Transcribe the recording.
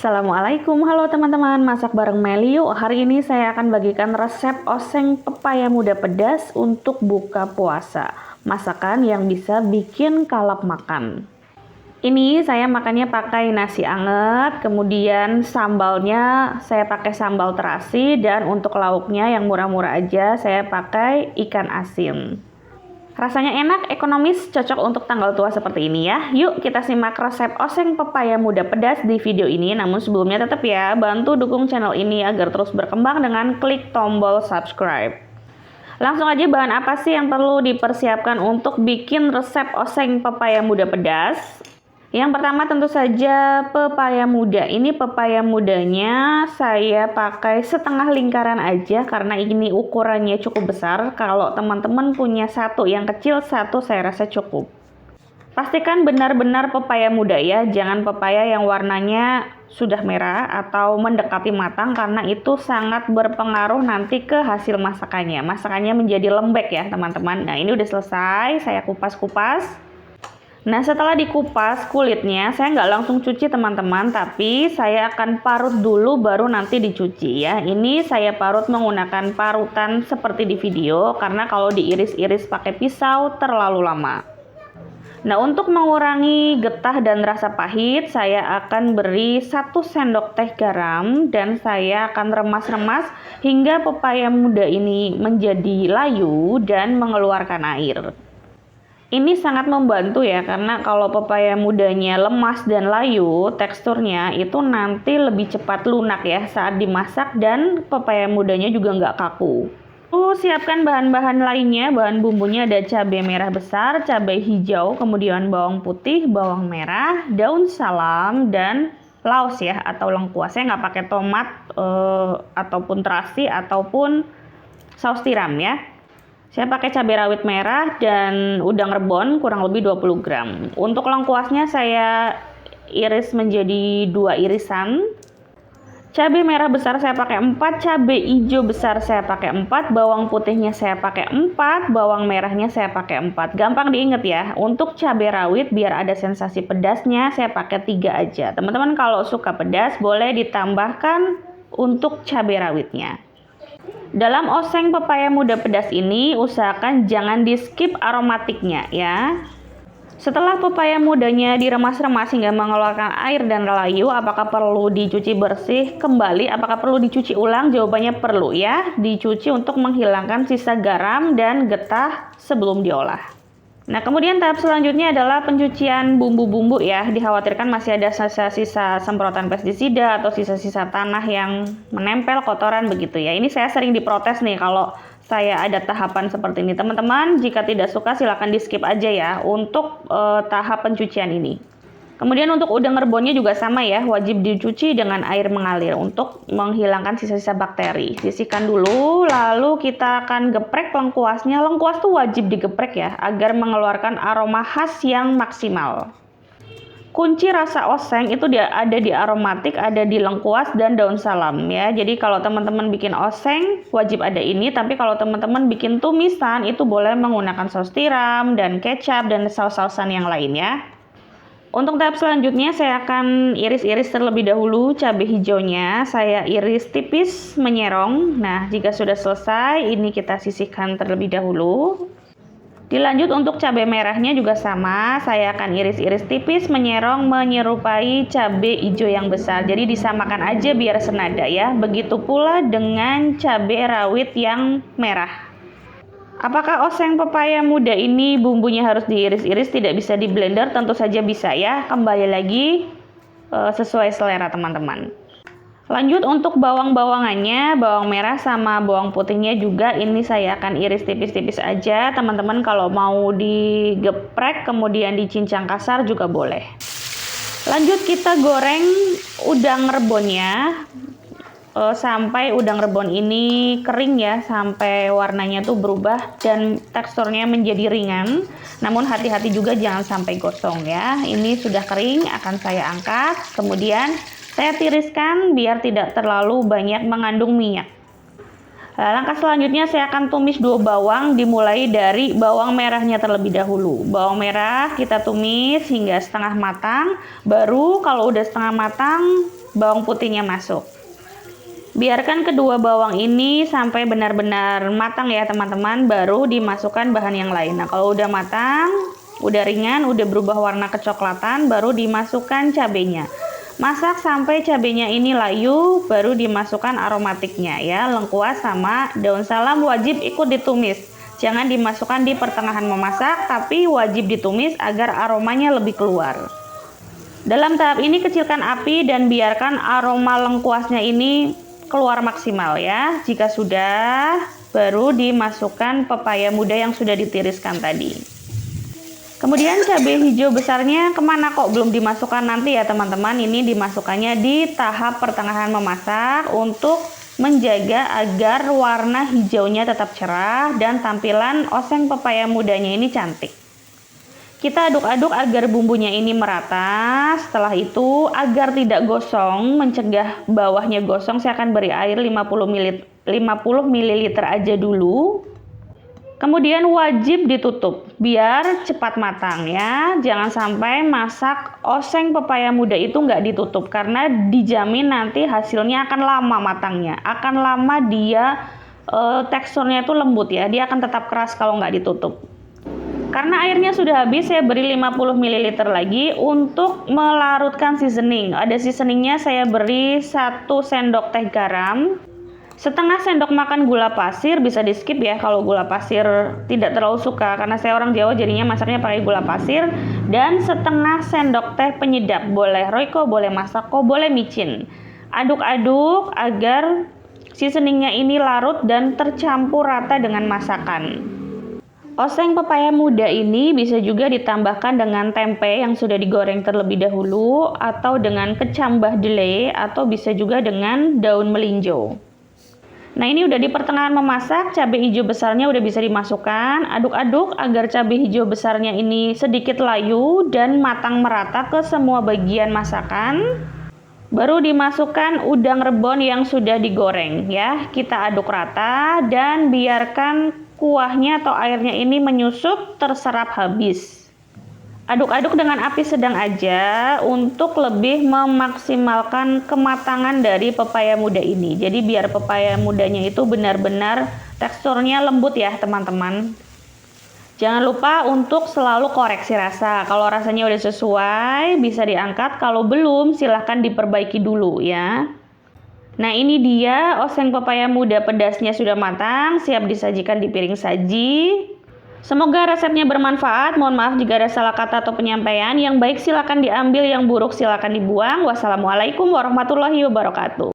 Assalamualaikum, halo teman-teman, masak bareng Meli yuk. Hari ini saya akan bagikan resep oseng pepaya muda pedas untuk buka puasa. Masakan yang bisa bikin kalap makan. Ini saya makannya pakai nasi anget, kemudian sambalnya saya pakai sambal terasi, dan untuk lauknya yang murah-murah aja saya pakai ikan asin. Rasanya enak, ekonomis, cocok untuk tanggal tua seperti ini ya. Yuk kita simak resep oseng pepaya muda pedas di video ini. Namun sebelumnya tetap ya, bantu dukung channel ini agar terus berkembang dengan klik tombol subscribe. Langsung aja, bahan apa sih yang perlu dipersiapkan untuk bikin resep oseng pepaya muda pedas? Yang pertama tentu saja pepaya muda. Ini pepaya mudanya saya pakai setengah lingkaran aja karena ini ukurannya cukup besar. Kalau teman-teman punya satu yang kecil, satu saya rasa cukup. Pastikan benar-benar pepaya muda ya, jangan pepaya yang warnanya sudah merah atau mendekati matang karena itu sangat berpengaruh nanti ke hasil masakannya. Masakannya menjadi lembek ya teman-teman. Nah, ini udah selesai, saya kupas-kupas. Nah, setelah dikupas kulitnya, saya nggak langsung cuci teman-teman, tapi saya akan parut dulu baru nanti dicuci ya. Ini saya parut menggunakan parutan seperti di video, karena kalau diiris-iris pakai pisau terlalu lama. Nah, untuk mengurangi getah dan rasa pahit, saya akan beri 1 sendok teh garam dan saya akan remas-remas hingga pepaya muda ini menjadi layu dan mengeluarkan air. Ini sangat membantu ya, karena kalau pepaya mudanya lemas dan layu, teksturnya itu nanti lebih cepat lunak ya saat dimasak dan pepaya mudanya juga nggak kaku. Siapkan bahan-bahan lainnya, bahan bumbunya ada cabai merah besar, cabai hijau, kemudian bawang putih, bawang merah, daun salam, dan laos ya atau lengkuas. Saya nggak pakai tomat ataupun terasi ataupun saus tiram ya. Saya pakai cabai rawit merah dan udang rebon kurang lebih 20 gram. Untuk lengkuasnya saya iris menjadi 2 irisan. Cabai merah besar saya pakai 4, cabai hijau besar saya pakai 4, bawang putihnya saya pakai 4, bawang merahnya saya pakai 4. Gampang diingat ya. Untuk cabai rawit biar ada sensasi pedasnya saya pakai 3 aja. Teman-teman kalau suka pedas boleh ditambahkan untuk cabai rawitnya. Dalam oseng pepaya muda pedas ini usahakan jangan di skip aromatiknya ya. Setelah pepaya mudanya diremas-remas hingga mengeluarkan air dan layu, apakah perlu dicuci bersih kembali? Apakah perlu dicuci ulang? Jawabannya perlu ya. Dicuci untuk menghilangkan sisa garam dan getah sebelum diolah. Nah, kemudian tahap selanjutnya adalah pencucian bumbu-bumbu ya. Dikhawatirkan masih ada sisa-sisa semprotan pestisida atau sisa-sisa tanah yang menempel kotoran begitu ya. Ini saya sering diprotes nih kalau saya ada tahapan seperti ini. Teman-teman, jika tidak suka silakan di skip aja ya untuk tahap pencucian ini. Kemudian untuk udang rebonnya juga sama ya, wajib dicuci dengan air mengalir untuk menghilangkan sisa-sisa bakteri. Sisihkan dulu, lalu kita akan geprek lengkuasnya. Lengkuas tuh wajib digeprek ya, agar mengeluarkan aroma khas yang maksimal. Kunci rasa oseng itu ada di aromatik, ada di lengkuas dan daun salam ya. Jadi kalau teman-teman bikin oseng wajib ada ini, tapi kalau teman-teman bikin tumisan itu boleh menggunakan saus tiram dan kecap dan saus-sausan yang lain ya. Untuk tahap selanjutnya saya akan iris-iris terlebih dahulu cabai hijaunya. Saya iris tipis menyerong. Nah, jika sudah selesai, ini kita sisihkan terlebih dahulu. Dilanjut untuk cabai merahnya juga sama. Saya akan iris-iris tipis menyerong menyerupai cabai hijau yang besar. Jadi disamakan aja biar senada ya. Begitu pula dengan cabai rawit yang merah. Apakah oseng pepaya muda ini bumbunya harus diiris-iris, tidak bisa di blender? Tentu saja bisa ya, kembali lagi sesuai selera teman-teman. Lanjut untuk bawang-bawangannya, bawang merah sama bawang putihnya juga ini saya akan iris tipis-tipis aja. Teman-teman kalau mau digeprek kemudian dicincang kasar juga boleh. Lanjut kita goreng udang rebonnya. Sampai udang rebon ini kering ya, sampai warnanya tuh berubah dan teksturnya menjadi ringan. Namun hati-hati juga jangan sampai gosong ya. Ini sudah kering, akan saya angkat. Kemudian saya tiriskan biar tidak terlalu banyak mengandung minyak. Langkah selanjutnya saya akan tumis 2 bawang, dimulai dari bawang merahnya terlebih dahulu. Bawang merah kita tumis hingga setengah matang, baru kalau udah setengah matang bawang putihnya masuk. Biarkan kedua bawang ini sampai benar-benar matang ya teman-teman, baru dimasukkan bahan yang lain. Nah, kalau udah matang, udah ringan, udah berubah warna kecoklatan, baru dimasukkan cabenya. Masak sampai cabenya ini layu, baru dimasukkan aromatiknya ya. Lengkuas sama daun salam wajib ikut ditumis. Jangan dimasukkan di pertengahan memasak, tapi wajib ditumis agar aromanya lebih keluar. Dalam tahap ini kecilkan api dan biarkan aroma lengkuasnya ini keluar maksimal ya. Jika sudah, baru dimasukkan pepaya muda yang sudah ditiriskan tadi. Kemudian cabai hijau besarnya kemana kok belum dimasukkan nanti ya teman-teman. Ini dimasukkannya di tahap pertengahan memasak untuk menjaga agar warna hijaunya tetap cerah dan tampilan oseng pepaya mudanya ini cantik. Kita aduk-aduk agar bumbunya ini merata. Setelah itu agar tidak gosong, mencegah bawahnya gosong, saya akan beri air 50 ml aja dulu. Kemudian wajib ditutup biar cepat matang ya. Jangan sampai masak oseng pepaya muda itu nggak ditutup, karena dijamin nanti hasilnya akan lama matangnya. Akan lama dia teksturnya itu lembut ya. Dia akan tetap keras kalau nggak ditutup. Karena airnya sudah habis, saya beri 50 ml lagi untuk melarutkan seasoning. Ada seasoningnya, saya beri 1 sendok teh garam. Setengah sendok makan gula pasir, bisa di skip ya kalau gula pasir tidak terlalu suka, karena saya orang Jawa jadinya masaknya pakai gula pasir. Dan setengah sendok teh penyedap, boleh Royco, boleh Masako, boleh micin. Aduk-aduk agar seasoningnya ini larut dan tercampur rata dengan masakan. Oseng pepaya muda ini bisa juga ditambahkan dengan tempe yang sudah digoreng terlebih dahulu, atau dengan kecambah delai, atau bisa juga dengan daun melinjo. Nah, ini udah di pertengahan memasak, cabai hijau besarnya udah bisa dimasukkan. Aduk-aduk agar cabai hijau besarnya ini sedikit layu dan matang merata ke semua bagian masakan. Baru dimasukkan udang rebon yang sudah digoreng ya. Kita aduk rata dan biarkan kuahnya atau airnya ini menyusut terserap habis. Aduk-aduk dengan api sedang aja untuk lebih memaksimalkan kematangan dari pepaya muda ini. Jadi biar pepaya mudanya itu benar-benar teksturnya lembut ya teman-teman. Jangan lupa untuk selalu koreksi rasa. Kalau rasanya udah sesuai bisa diangkat, kalau belum silahkan diperbaiki dulu ya. Nah, ini dia oseng pepaya muda pedasnya sudah matang, siap disajikan di piring saji. Semoga resepnya bermanfaat. Mohon maaf jika ada salah kata atau penyampaian. Yang baik silakan diambil, yang buruk silakan dibuang. Wassalamualaikum warahmatullahi wabarakatuh.